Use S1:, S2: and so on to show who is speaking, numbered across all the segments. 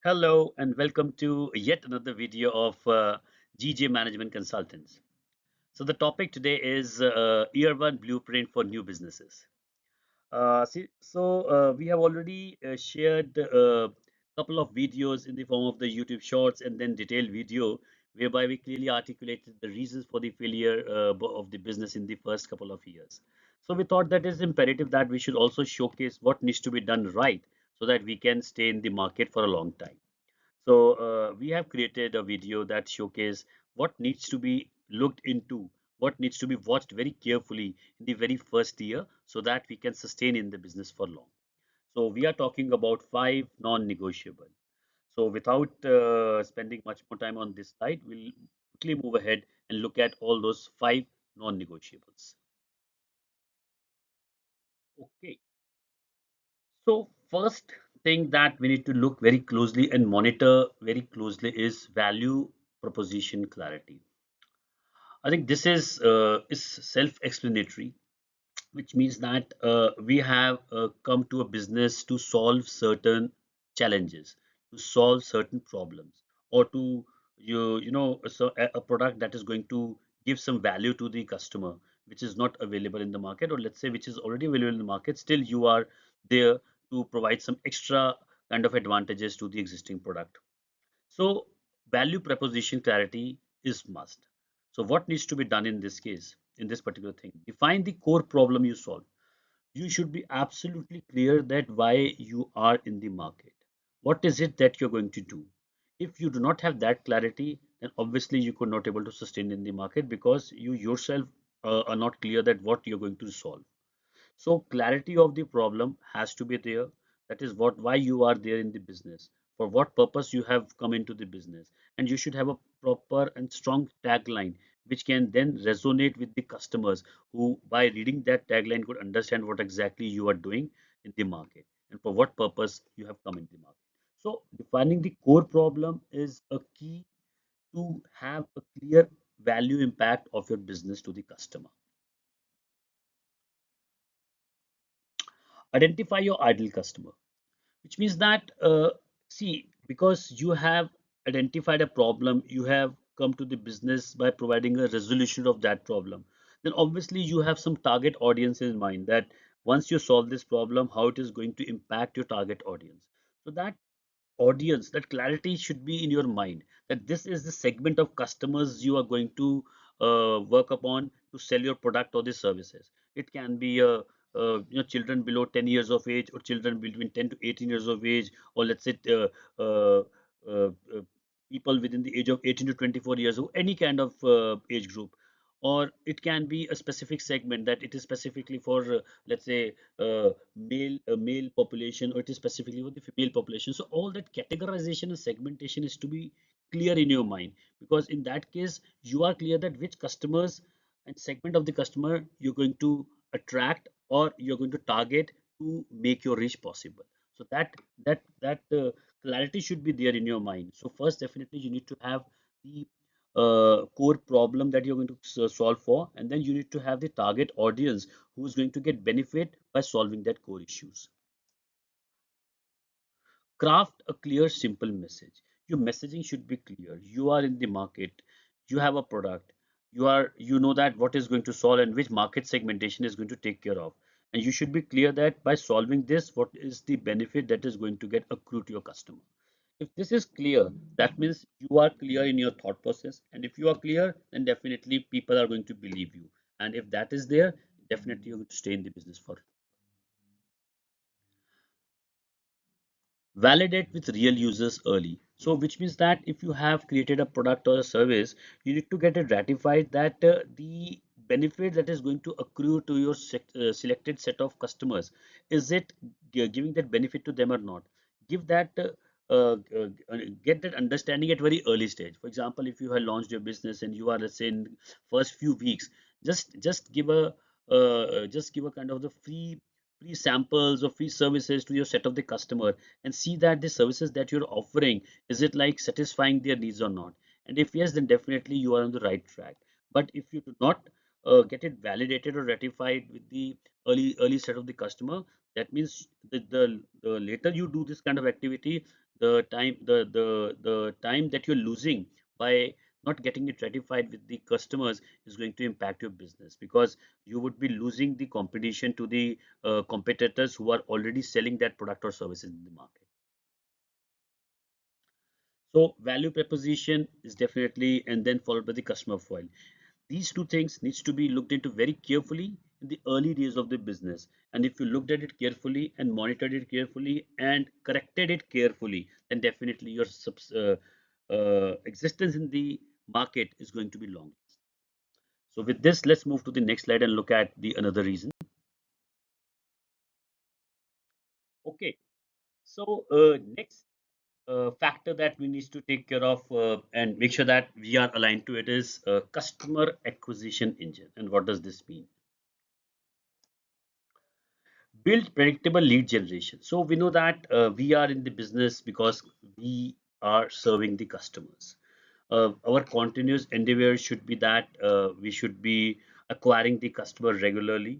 S1: Hello and welcome to yet another video of GJ Management Consultants. So the topic today is Year One Blueprint for New Businesses. We have already shared a couple of videos in the form of the YouTube Shorts and then detailed video, whereby we clearly articulated the reasons for the failure of the business in the first couple of years. So we thought that it's imperative that we should also showcase what needs to be done right so that we can stay in the market for a long time. We have created a video that showcase what needs to be looked into, what needs to be watched very carefully in the very first year so that we can sustain in the business for long. So we are talking about five non-negotiable. So without spending much more time on this slide, we'll quickly move ahead and look at all those five non-negotiables. Okay. So first thing that we need to look very closely and monitor very closely is value proposition clarity. I think this is self-explanatory, which means that we have come to a business to solve certain challenges, to solve certain problems, or to a product that is going to give some value to the customer, which is not available in the market, or let's say which is already available in the market. Still, you are there to provide some extra kind of advantages to the existing product. So value proposition clarity is must. So what needs to be done in this case, in this particular thing? Define the core problem you solve. You should be absolutely clear that why you are in the market. What is it that you're going to do? If you do not have that clarity, then obviously you could not able to sustain in the market because you yourself are not clear that what you're going to solve. So clarity of the problem has to be there. That is what why you are there in the business, for what purpose you have come into the business, and you should have a proper and strong tagline which can then resonate with the customers who by reading that tagline could understand what exactly you are doing in the market and for what purpose you have come in the market. So defining the core problem is a key to have a clear value impact of your business to the customer. Identify your ideal customer, which means that see, because you have identified a problem, you have come to the business by providing a resolution of that problem, then obviously you have some target audience in mind, that once you solve this problem, how it is going to impact your target audience. So that audience, that clarity should be in your mind, that this is the segment of customers you are going to work upon to sell your product or the services. It can be children below 10 years of age, or children between 10 to 18 years of age, or let's say uh, uh, uh, people within the age of 18 to 24 years, or any kind of age group. Or it can be a specific segment, that it is specifically for let's say male population, or it is specifically for the female population. So all that categorization and segmentation is to be clear in your mind, because in that case you are clear that which customers and segment of the customer you're going to attract or you're going to target to make your reach possible. So that clarity should be there in your mind. So first, definitely you need to have the core problem that you're going to solve for, and then you need to have the target audience who is going to get benefit by solving that core issues. Craft a clear, simple message. Your messaging should be clear. You are in the market, you have a product, you know that what is going to solve and which market segmentation is going to take care of. And you should be clear that by solving this, what is the benefit that is going to get accrued to your customer. If this is clear, that means you are clear in your thought process. And if you are clear, then definitely people are going to believe you. And if that is there, definitely you're going to stay in the business for. Validate with real users early. So which means that if you have created a product or a service, you need to get it ratified that the benefit that is going to accrue to your selected set of customers, is it giving that benefit to them or not. Give that get that understanding at very early stage. For example, if you have launched your business and you are, let's say, in first few weeks, just give a just give a kind of the free samples or free services to your set of the customer, and see that the services that you're offering, is it like satisfying their needs or not. And if yes, then definitely you are on the right track. But if you do not get it validated or ratified with the early set of the customer, That means the later you do this kind of activity, the time that you're losing by not getting it ratified with the customers is going to impact your business, because you would be losing the competition to the competitors who are already selling that product or services in the market. So value proposition is definitely, and then followed by the customer profile. These two things needs to be looked into very carefully in the early days of the business. And if you looked at it carefully and monitored it carefully and corrected it carefully, then definitely your existence in the market is going to be long. So with this, let's move to the next slide and look at the another reason. Okay, so next factor that we need to take care of and make sure that we are aligned to it is customer acquisition engine. And what does this mean? Build predictable lead generation. So we know that we are in the business because we are serving the customers. Our continuous endeavor should be that we should be acquiring the customer regularly,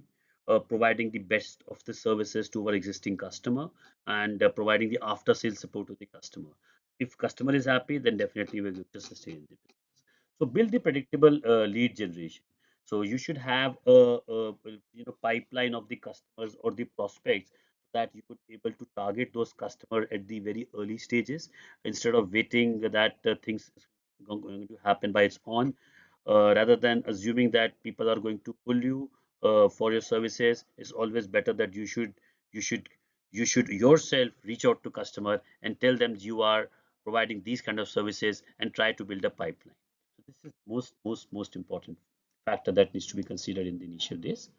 S1: providing the best of the services to our existing customer, and providing the after sales support to the customer. If customer is happy, then definitely we're going to sustain the business. So build the predictable lead generation. So you should have a pipeline of the customers or the prospects that you could able to target those customers at the very early stages instead of waiting that things is going to happen by its own. Rather than assuming that people are going to pull you for your services, it's always better that you should you should yourself reach out to customer and tell them you are providing these kind of services and try to build a pipeline. So this is most important factor that needs to be considered in the initial days.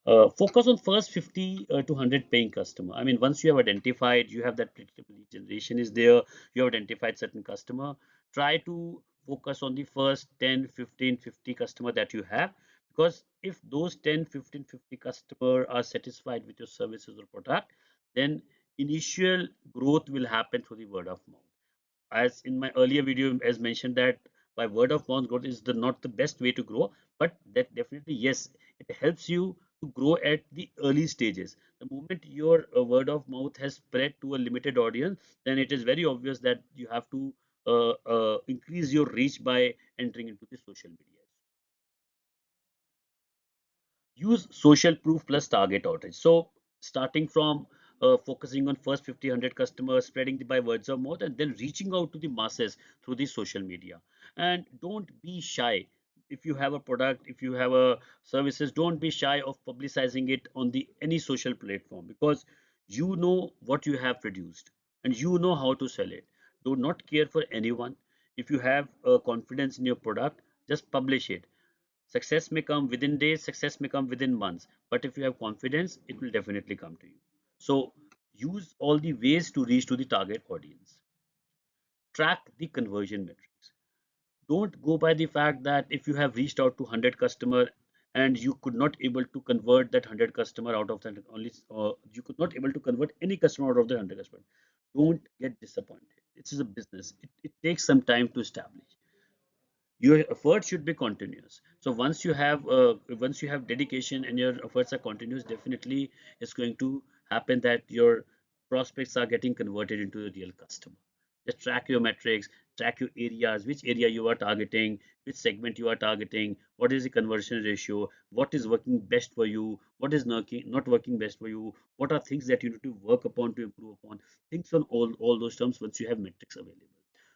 S1: Focus on first 50 to 100 paying customer. I mean, once you have identified, you have that predictable lead generation is there, you have identified certain customer, try to focus on the first 10, 15, 50 customer that you have. Because if those 10, 15, 50 customer are satisfied with your services or product, then initial growth will happen through the word of mouth. As in my earlier video as mentioned that by word of mouth growth is the not the best way to grow, but that definitely yes, it helps you to grow at the early stages. The moment your word of mouth has spread to a limited audience, then it is very obvious that you have to increase your reach by entering into the social media. Use social proof plus target outreach. So starting from focusing on first 50 100 customers, spreading the by words of mouth, and then reaching out to the masses through the social media. And don't be shy. If you have a product, if you have a services, don't be shy of publicizing it on the any social platform, because you know what you have produced and you know how to sell it. Do not care for anyone. If you have confidence in your product, just publish it. Success may come within days, success may come within months, but if you have confidence, it will definitely come to you. So use all the ways to reach to the target audience. Track the conversion metrics. Don't go by the fact that if you have reached out to 100 customer and you could not able to convert that 100 customer out of that only, you could not able to convert any customer out of the 100 customer. Don't get disappointed. It is a business. It takes some time to establish. Your effort should be continuous. So once you have dedication and your efforts are continuous, definitely it's going to happen that your prospects are getting converted into a real customer. Just track your metrics, track your areas, which area you are targeting, which segment you are targeting, what is the conversion ratio, what is working best for you, what is not working best for you, what are things that you need to work upon to improve upon. Things on all those terms once you have metrics available.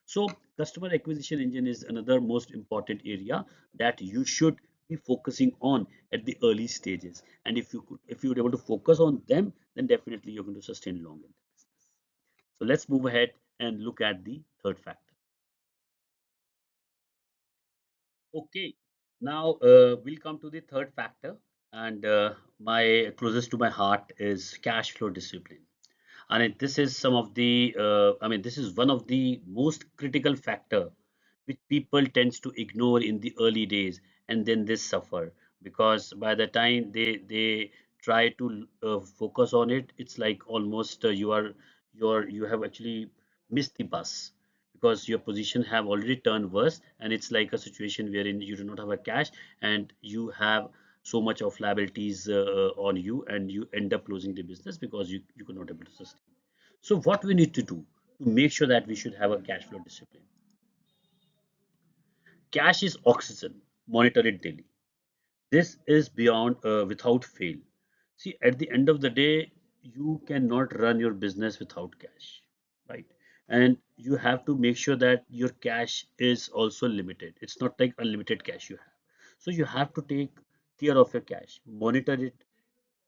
S1: So customer acquisition engine is another most important area that you should be focusing on at the early stages. And if you're able to focus on them, then definitely you're going to sustain long in the business. So let's move ahead and look at the third factor. Okay, now we'll come to the third factor, and my closest to my heart is cash flow discipline. And this is some of the this is one of the most critical factor which people tends to ignore in the early days, and then they suffer because by the time they try to focus on it, it's like almost you have actually missed the bus, because your position have already turned worse, and it's like a situation wherein you do not have a cash and you have so much of liabilities on you, and you end up losing the business because you could not able to sustain. So what we need to do to make sure that we should have a cash flow discipline. Cash is oxygen. Monitor it daily. This is beyond without fail. See, at the end of the day, you cannot run your business without cash, right? And you have to make sure that your cash is also limited. It's not like unlimited cash you have. So you have to take care of your cash, monitor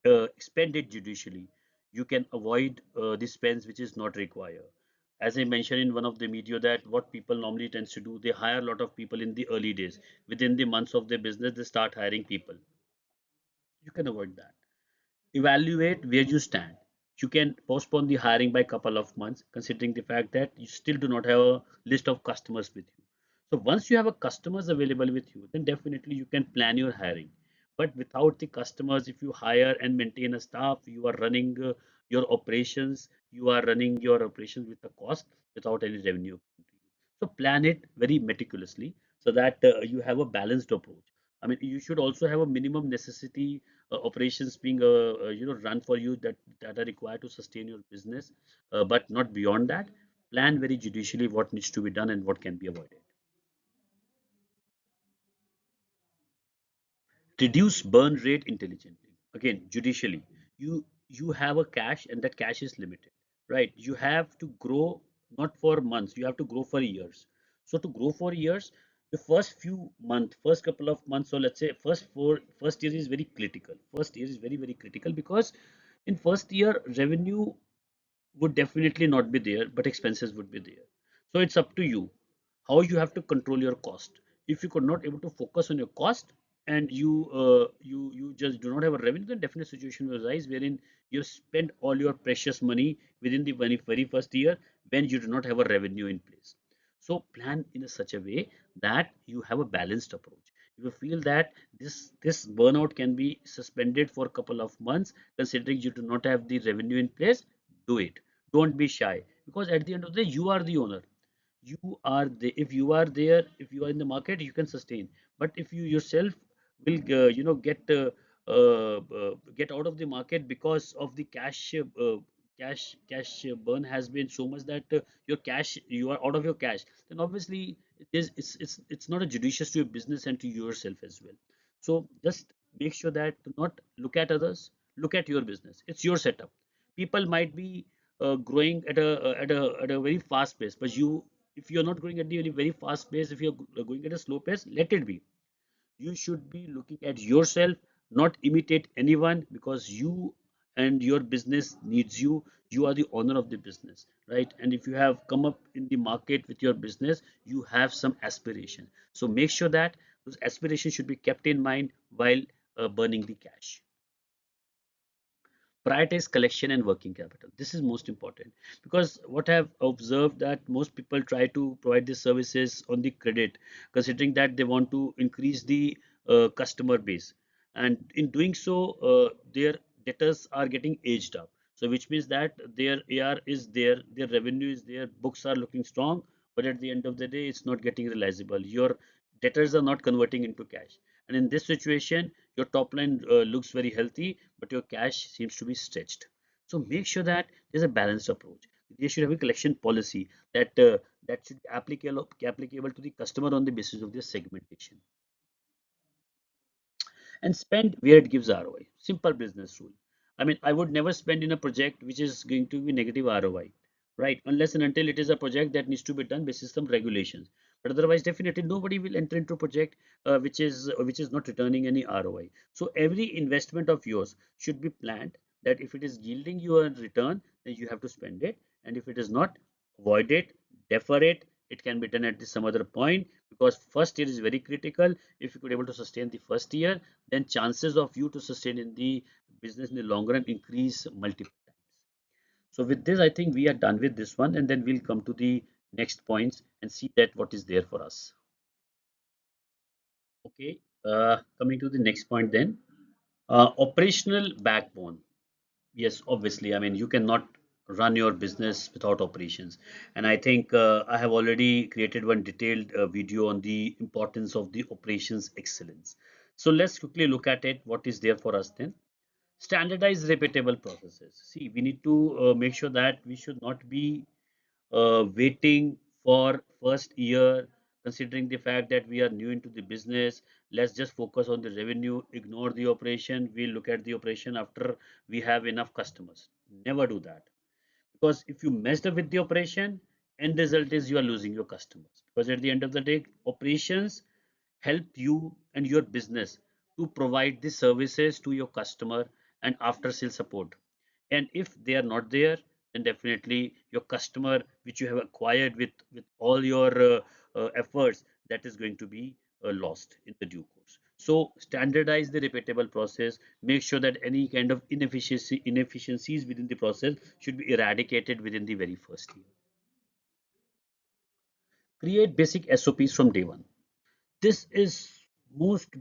S1: it, spend it judicially. You can avoid the spends which is not required. As I mentioned in one of the video, that what people normally tends to do, they hire a lot of people in the early days. Within the months of their business, they start hiring people. You can avoid that. Evaluate where you stand. You can postpone the hiring by a couple of months, considering the fact that you still do not have a list of customers with you. So once you have a customers available with you, then definitely you can plan your hiring. But without the customers, if you hire and maintain a staff, you are running your operations. You are running your operations with a cost without any revenue. So plan it very meticulously so that you have a balanced approach. I mean, you should also have a minimum necessity operations being run for you that are required to sustain your business, but not beyond that. Plan very judicially what needs to be done and what can be avoided. Reduce burn rate intelligently. Again, judicially. You have a cash, and that cash is limited, right? You have to grow not for months, you have to grow for years. So to grow for years, the first few months, first couple of months, so let's say first year is very critical. First year is very, very critical because in first year revenue would definitely not be there, but expenses would be there. So it's up to you how you have to control your cost. If you could not able to focus on your cost, and you just do not have a revenue, then definite situation will arise wherein you spend all your precious money within the very first year when you do not have a revenue in place. So plan in a such a way that you have a balanced approach. If you feel that this burnout can be suspended for a couple of months, considering you do not have the revenue in place, do it. Don't be shy, because at the end of the day, you are the owner. You are the If you are there, if you are in the market, you can sustain. But if you yourself will get out of the market because of the cash burn has been so much that your cash you are out of your cash, then obviously it's not a judicious to your business and to yourself as well. So just make sure that do not look at others, look at your business. It's your setup. People might be growing at a very fast pace, but if you're not growing at the very fast pace, if you're going at a slow pace, let it be. You should be looking at yourself, not imitate anyone, because you and your business needs you. You are the owner of the business, right? And if you have come up in the market with your business, you have some aspiration. So make sure that those aspirations should be kept in mind while burning the cash. Prioritize collection and working capital. This is most important, because what I've observed that most people try to provide the services on the credit, considering that they want to increase the customer base, and in doing so their debtors are getting aged up. So which means that their AR is there, their revenue is there, books are looking strong, but at the end of the day it's not getting realizable. Your debtors are not converting into cash, and in this situation your top line looks very healthy, but your cash seems to be stretched. So make sure that there's a balanced approach. They should have a collection policy that should be applicable to the customer on the basis of their segmentation, and spend where it gives ROI. Simple business rule. I mean, I would never spend in a project which is going to be negative ROI, right? Unless and until it is a project that needs to be done basis some regulations. But otherwise, definitely nobody will enter into a project which is not returning any ROI. So every investment of yours should be planned that if it is yielding you a return, then you have to spend it, and if it is not, avoid it, defer it. It can be done at some other point, because first year is very critical. If you could able to sustain the first year, then chances of you to sustain in the business in the long run increase multiple times. So with this, I think we are done with this one, and then we'll come to the next points and see that what is there for us. Okay, coming to the next point then, operational backbone. Yes, obviously. I mean, you cannot run your business without operations. And I think I have already created one detailed video on the importance of the operations excellence. So let's quickly look at it. What is there for us then? Standardized repeatable processes. See, we need to make sure that we should not be waiting for first year, considering the fact that we are new into the business. Let's just focus on the revenue, ignore the operation. We'll look at the operation after we have enough customers. Never do that, because if you messed up with the operation, end result is you are losing your customers, because at the end of the day, operations help you and your business to provide the services to your customer and after sale support. And if they are not there, then definitely your customer which you have acquired with all your efforts, that is going to be lost in the due course. So standardize the repeatable process. Make sure that any kind of inefficiencies within the process should be eradicated within the very first year. Create basic SOPs from day one. This is most,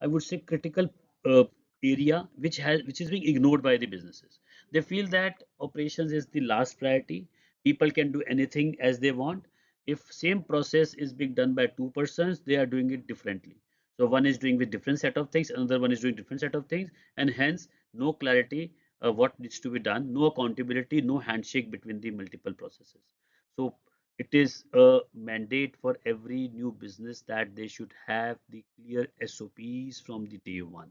S1: I would say, critical uh, area which is being ignored by the businesses. They feel that operations is the last priority. People can do anything as they want. If same process is being done by two persons, they are doing it differently. So one is doing with different set of things, another one is doing different set of things, and hence no clarity what needs to be done, no accountability, no handshake between the multiple processes. So it is a mandate for every new business that they should have the clear SOPs from the day one.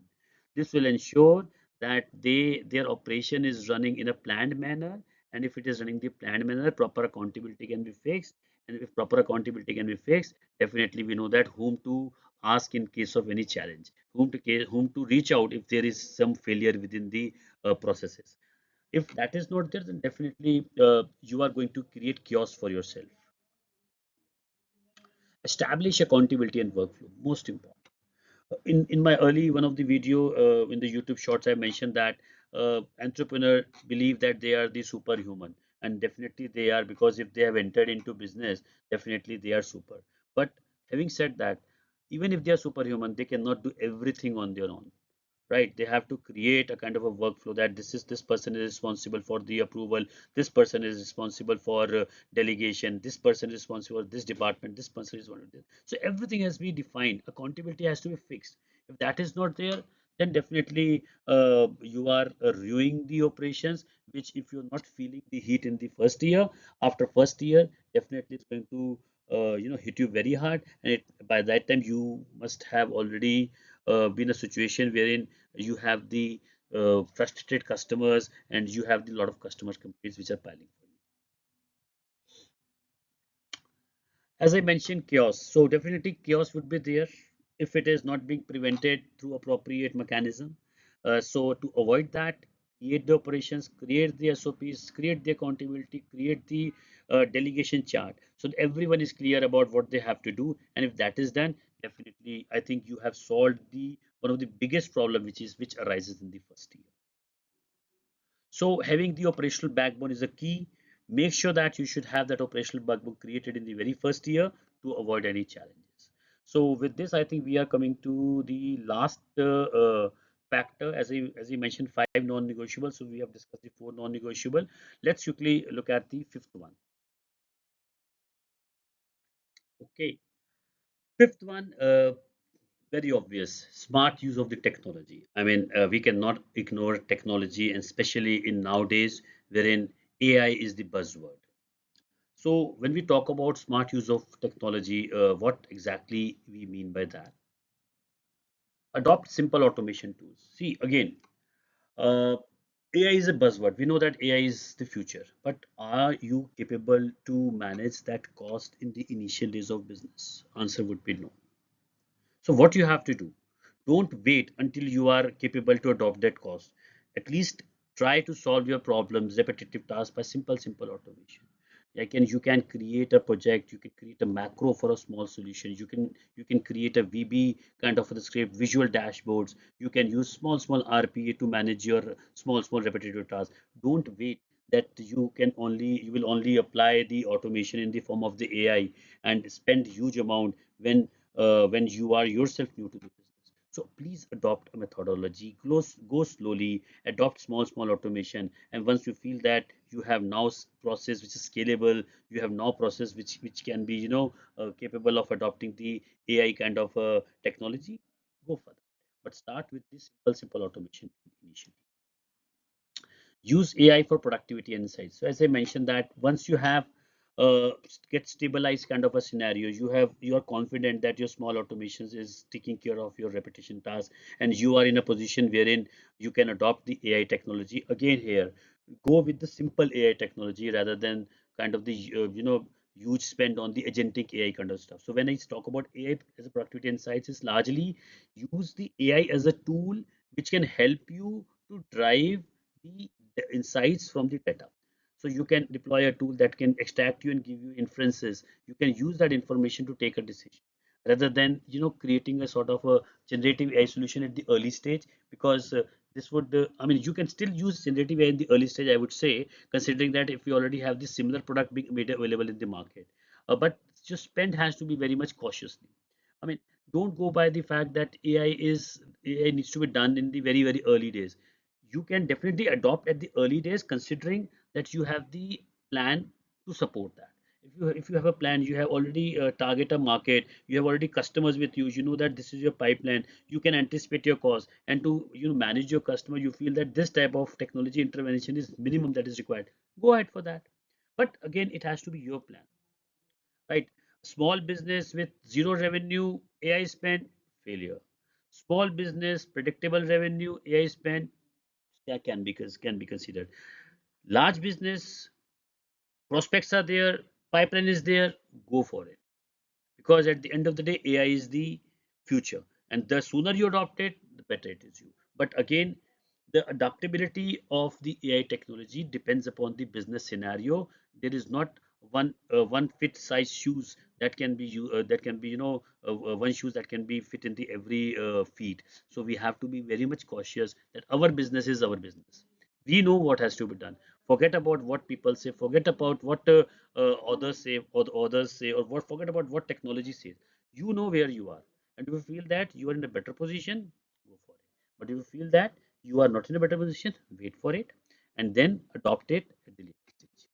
S1: This will ensure that their operation is running in a planned manner, and if it is running the planned manner, proper accountability can be fixed. And if proper accountability can be fixed, definitely we know that whom to ask in case of any challenge, whom to reach out if there is some failure within the processes. If that is not there, then definitely you are going to create chaos for yourself. Establish accountability and workflow, most important. In my early one of the video in the YouTube shorts, I mentioned that entrepreneur believe that they are the superhuman, and definitely they are, because if they have entered into business, definitely they are super. But having said that, even if they are superhuman, they cannot do everything on their own, right? They have to create a kind of a workflow that this person is responsible for the approval, this person is responsible for delegation, this person is responsible for this department, this person is one of this. So everything has to be defined, accountability has to be fixed. If that is not there, then definitely you are ruining the operations, which if you're not feeling the heat in the first year, after first year, definitely it's going to hit you very hard, and by that time you must have already been a situation wherein you have the frustrated customers, and you have the lot of customer complaints which are piling for you. As I mentioned, chaos. So definitely chaos would be there if it is not being prevented through appropriate mechanism. So to avoid that, create the operations, create the SOPs, create the accountability, create the delegation chart, so that everyone is clear about what they have to do. And if that is done, definitely I think you have solved the one of the biggest problem which arises in the first year. So having the operational backbone is a key. Make sure that you should have that operational backbone created in the very first year to avoid any challenges. So with this, I think we are coming to the last factor. As I mentioned, five non-negotiable. So we have discussed the four non-negotiable. Let's quickly look at the fifth one. Okay, fifth one. Very obvious, smart use of the technology. I mean, we cannot ignore technology, and especially in nowadays wherein AI is the buzzword. So when we talk about smart use of technology, what exactly we mean by that? Adopt simple automation tools. See, again, uh, AI is a buzzword. We know that AI is the future, but are you capable to manage that cost in the initial days of business? Answer would be no. So what you have to do, don't wait until you are capable to adopt that course. At least try to solve your problems, repetitive tasks by simple automation. You can create a project, you can create a macro for a small solution, you can create a VB kind of a script, visual dashboards, you can use small RPA to manage your small repetitive tasks. Don't wait that you will only apply the automation in the form of the AI and spend huge amount when you are yourself new to the business. So please adopt a methodology, go slowly, adopt small automation. And once you feel that you have now process which is scalable, you have now process which can be capable of adopting the AI kind of technology, go for that. But start with this simple automation initially. Use AI for productivity and insights. So as I mentioned that once you have get stabilized kind of a scenario, you are confident that your small automations is taking care of your repetition tasks, and you are in a position wherein you can adopt the AI technology. Again here, go with the simple AI technology rather than kind of the huge spend on the agentic AI kind of stuff. So when I talk about AI as a productivity insights, is largely use the AI as a tool which can help you to drive the insights from the data. So you can deploy a tool that can extract you and give you inferences. You can use that information to take a decision rather than creating a sort of a generative AI solution at the early stage, because this would I mean you can still use generative AI in the early stage, I would say, considering that if you already have this similar product being made available in the market. But your spend has to be very much cautiously. I mean, don't go by the fact that AI needs to be done in the very early days. You can definitely adopt at the early days, considering that you have the plan to support that. If you have a plan, you have already target a market, you have already customers with you. You know that this is your pipeline. You can anticipate your cost, and to manage your customer, you feel that this type of technology intervention is minimum that is required. Go ahead for that. But again, it has to be your plan, right? Small business with zero revenue, AI spend, failure. Small business, predictable revenue, AI spend, that can be considered. Large business, prospects are there, pipeline is there, go for it. Because at the end of the day, AI is the future, and the sooner you adopt it, the better it is you. But again, the adaptability of the AI technology depends upon the business scenario. There is not one fit size shoes that can be that can be one shoes that can be fit in the every feet. So we have to be very much cautious that our business is our business. We know what has to be done. Forget about what people say. Forget about what others say, or the others say, or what. Forget about what technology says. You know where you are, and if you feel that you are in a better position, go for it. But if you feel that you are not in a better position, wait for it, and then adopt it at the later stage.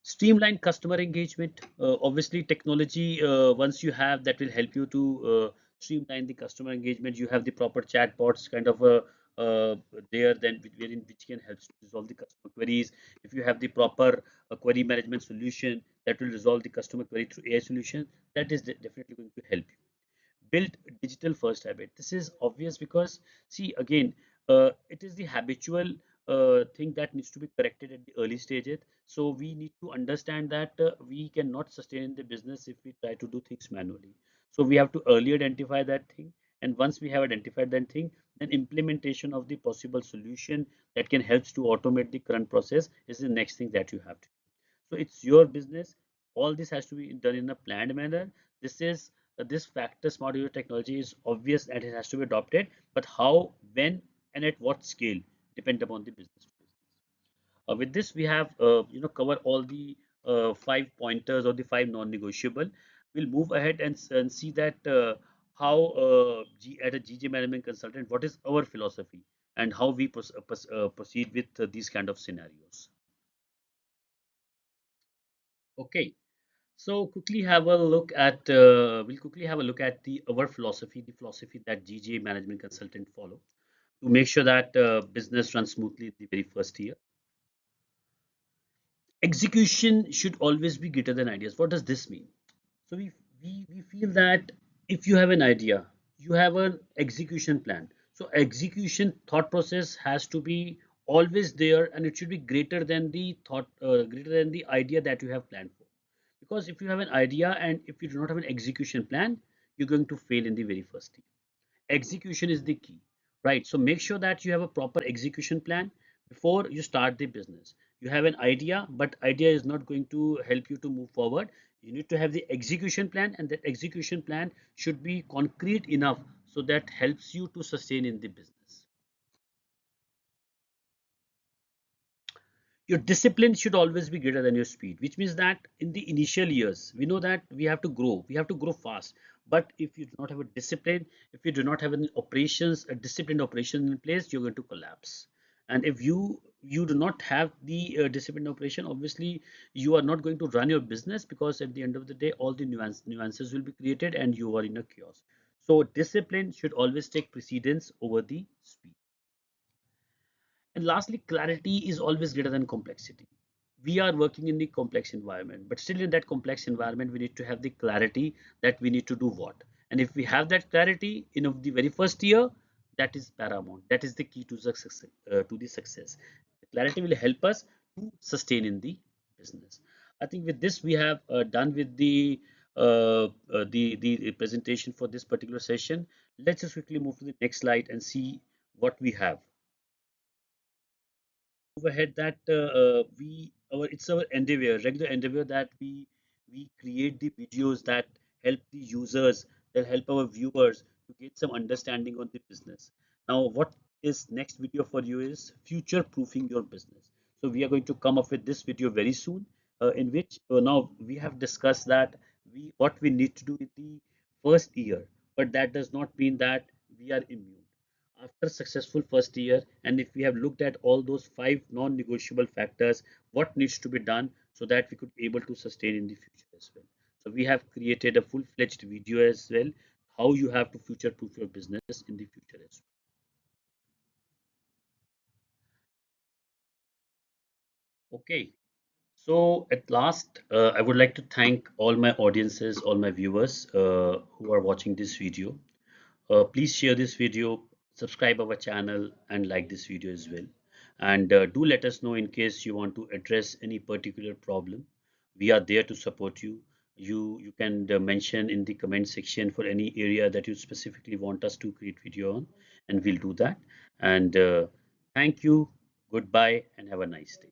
S1: Streamline customer engagement. Obviously, technology, once you have, that will help you to streamline the customer engagement. You have the proper chatbots kind of uh, there, then wherein which can help to resolve the customer queries. If you have the proper query management solution that will resolve the customer query through AI solution, that is definitely going to help you build digital first habit. This is obvious because, see, again, it is the habitual thing that needs to be corrected at the early stages. So we need to understand that we cannot sustain the business if we try to do things manually. So we have to early identify that thing, and once we have identified that thing, then implementation of the possible solution that can help to automate the current process is the next thing that you have to. So it's your business. All this has to be done in a planned manner. This factor smart user technology is obvious that it has to be adopted, but how, when, and at what scale depend upon the business. With this, we have cover all the five pointers or the five non-negotiable. We'll move ahead and see that how at a GJ management consultant, what is our philosophy and how we proceed with these kind of scenarios. Okay. So we'll quickly have a look at the philosophy that GGA management consultant follow to make sure that business runs smoothly the very first year. Execution should always be greater than ideas. What does this mean? So we feel that if you have an idea, you have an execution plan. So execution thought process has to be always there, and it should be greater than the idea that you have planned for. Because if you have an idea and if you do not have an execution plan, you're going to fail in the very first year. Execution is the key, right? So make sure that you have a proper execution plan before you start the business. You have an idea, but idea is not going to help you to move forward. You need to have the execution plan, and that execution plan should be concrete enough so that helps you to sustain in the business. Your discipline should always be greater than your speed, which means that in the initial years, we know that we have to grow fast. But if you do not have a discipline, if you do not have an operations, a disciplined operation in place, you're going to collapse. And if you do not have the disciplined operation, obviously you are not going to run your business, because at the end of the day all the nuances will be created and you are in a chaos. So discipline should always take precedence over the speed. And lastly, clarity is always greater than complexity. We are working in the complex environment, but still in that complex environment, we need to have the clarity that we need to do what. And if we have that clarity in the very first year, that is paramount. That is the key to success. To the success. The clarity will help us to sustain in the business. I think with this we have done with the presentation for this particular session. Let's just quickly move to the next slide and see what we have move ahead. That we our it's our endeavor, regular endeavor, that we create the videos that help the users, that help our viewers to get some understanding on the business. Now what is next video for you is future proofing your business. So we are going to come up with this video very soon, in which now we have discussed that we what we need to do in the first year, but that does not mean that we are immune after successful first year. And if we have looked at all those five non-negotiable factors, what needs to be done so that we could be able to sustain in the future as well. So we have created a full-fledged video as well, how you have to future-proof your business in the future as well. Okay. So at last, I would like to thank all my audiences, all my viewers who are watching this video. Please share this video, subscribe our channel, and like this video as well. And do let us know in case you want to address any particular problem. We are there to support you. You can mention in the comment section for any area that you specifically want us to create video on, and we'll do that. And thank you, goodbye, and have a nice day.